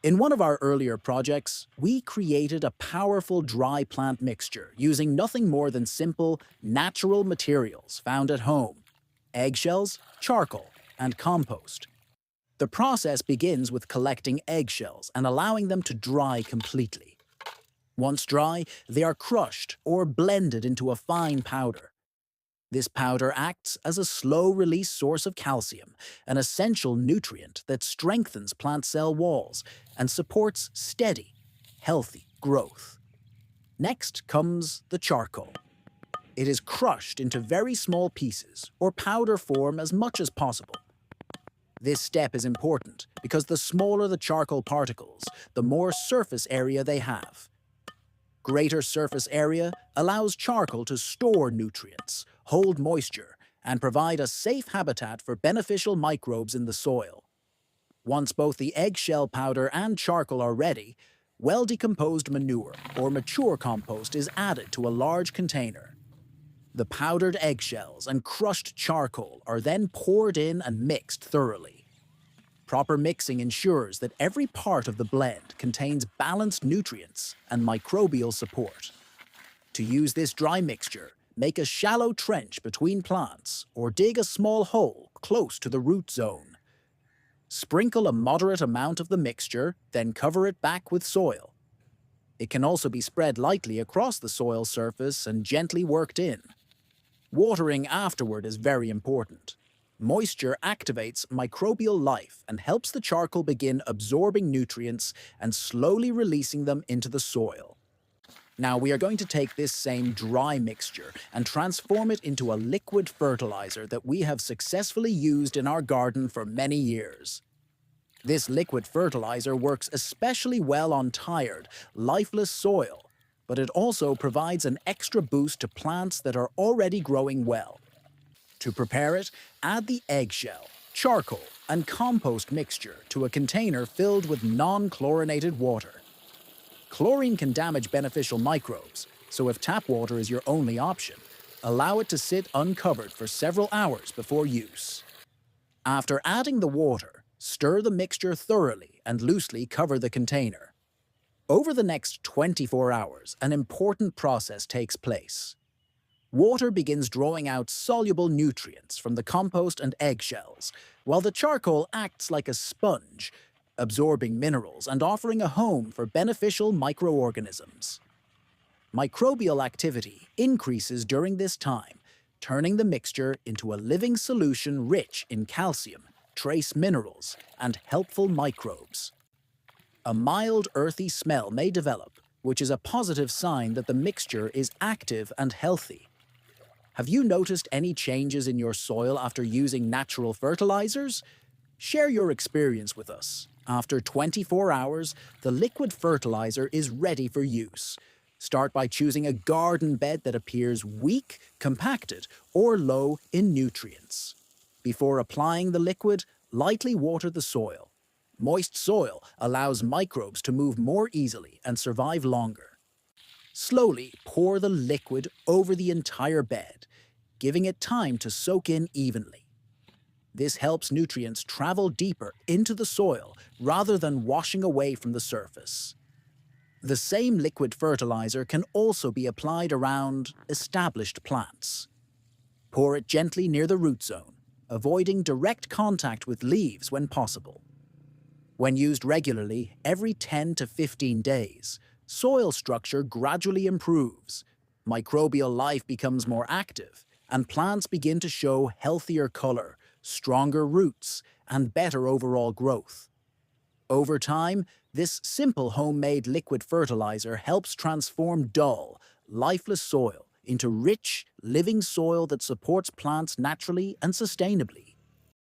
In one of our earlier projects, we created a powerful dry plant mixture using nothing more than simple, natural materials found at home: eggshells, charcoal, and compost. The process begins with collecting eggshells and allowing them to dry completely. Once dry, they are crushed or blended into a fine powder. This powder acts as a slow-release source of calcium, an essential nutrient that strengthens plant cell walls and supports steady, healthy growth. Next comes the charcoal. It is crushed into very small pieces or powder form as much as possible. This step is important because the smaller the charcoal particles, the more surface area they have. Greater surface area allows charcoal to store nutrients, hold moisture, and provide a safe habitat for beneficial microbes in the soil. Once both the eggshell powder and charcoal are ready, well-decomposed manure or mature compost is added to a large container. The powdered eggshells and crushed charcoal are then poured in and mixed thoroughly. Proper mixing ensures that every part of the blend contains balanced nutrients and microbial support. To use this dry mixture, make a shallow trench between plants or dig a small hole close to the root zone. Sprinkle a moderate amount of the mixture, then cover it back with soil. It can also be spread lightly across the soil surface and gently worked in. Watering afterward is very important. Moisture activates microbial life and helps the charcoal begin absorbing nutrients and slowly releasing them into the soil. Now we are going to take this same dry mixture and transform it into a liquid fertilizer that we have successfully used in our garden for many years. This liquid fertilizer works especially well on tired, lifeless soil, but it also provides an extra boost to plants that are already growing well. To prepare it, add the eggshell, charcoal, and compost mixture to a container filled with non-chlorinated water. Chlorine can damage beneficial microbes, so if tap water is your only option, allow it to sit uncovered for several hours before use. After adding the water, stir the mixture thoroughly and loosely cover the container. Over the next 24 hours, an important process takes place. Water begins drawing out soluble nutrients from the compost and eggshells, while the charcoal acts like a sponge, absorbing minerals and offering a home for beneficial microorganisms. Microbial activity increases during this time, turning the mixture into a living solution rich in calcium, trace minerals, and helpful microbes. A mild, earthy smell may develop, which is a positive sign that the mixture is active and healthy. Have you noticed any changes in your soil after using natural fertilizers? Share your experience with us. After 24 hours, the liquid fertilizer is ready for use. Start by choosing a garden bed that appears weak, compacted, or low in nutrients. Before applying the liquid, lightly water the soil. Moist soil allows microbes to move more easily and survive longer. Slowly pour the liquid over the entire bed, giving it time to soak in evenly. This helps nutrients travel deeper into the soil rather than washing away from the surface. The same liquid fertilizer can also be applied around established plants. Pour it gently near the root zone, avoiding direct contact with leaves when possible. When used regularly, every 10 to 15 days, soil structure gradually improves, microbial life becomes more active, and plants begin to show healthier color, stronger roots, and better overall growth. Over time, this simple homemade liquid fertilizer helps transform dull, lifeless soil into rich, living soil that supports plants naturally and sustainably.